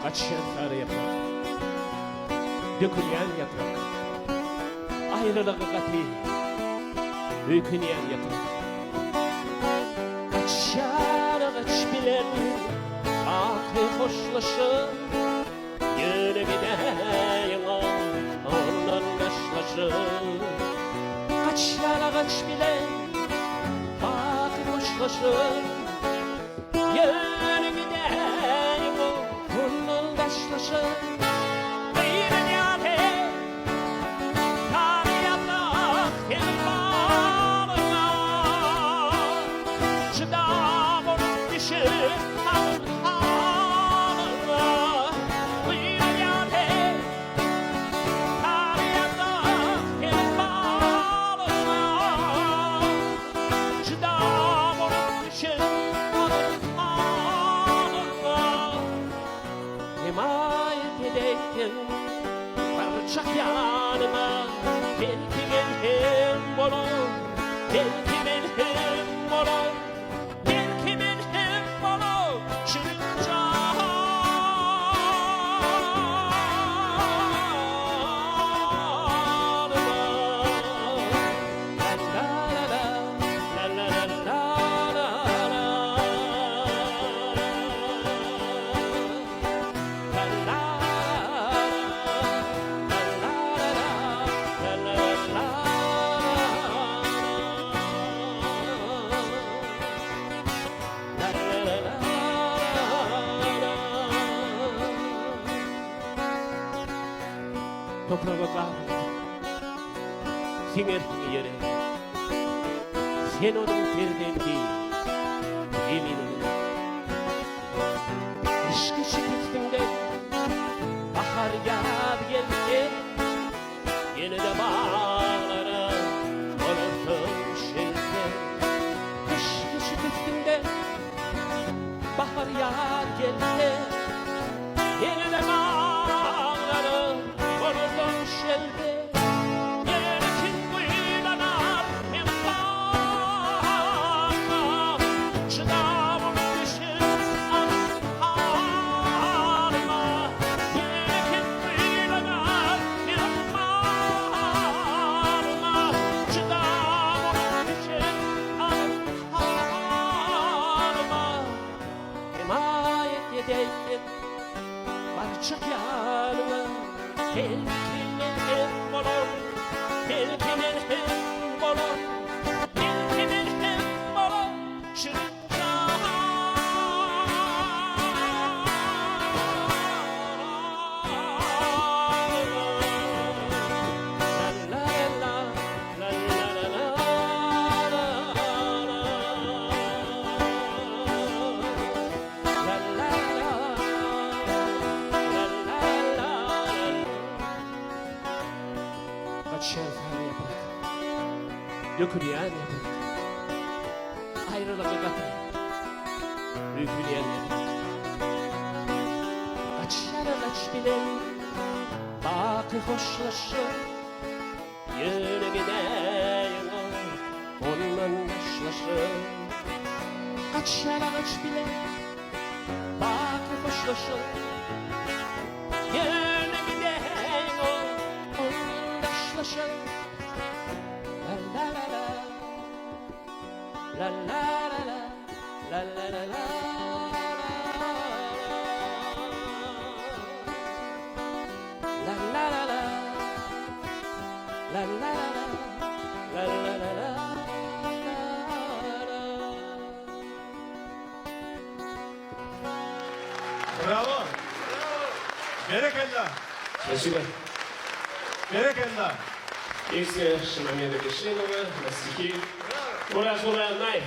Açan sarı yaprak, dökülen yaprak, ayrılığı katı, öyküneyen yaprak. Açar ağaç bilen, akı hoşlaşır, yürü giden ondan başlaşır. Açar ağaç bilen, akı hoşlaşır, yürü giden ondan başlaşır. Parçak yanıma belki melhem olur, belki melhem olur, belki melhem olur. Çırınca toprağa kavruldu, singer yere. Sen onun terden değil, eminim. İşki şiddetinden bahar yağdı geldi, yine de bağlara olursun şelde. İşki şiddetinden bahar yağdı geldi, yine de bağlara olursun şelde. Yerkin kuyulanar imkanla, çıdamım düşür anharma. Yerkin kuyulanar imkanla, çıdamım düşür anharma. Himayet edeyim parçak yanıma, belki melhem olur, belki melhem olur, belki melhem olur. Çırınca la la la la la la la Açan sarı yaprak, dökülen yaprak, ayrılığı katı, öyküneyen yaprak. Açan ağaç bilen, bakı hoşlaşır, yürü giden ondan başlaşır. Açan ağaç bilen, bakı hoşlaşır, yürü giden ondan başlaşır. La la la la, la la la la, la la la la. La la la la, la la la la, la la la la. Bravo. Berekella. Спасибо. Berekella. Песня Шамамеда Бешенова на стихи Уразура Най.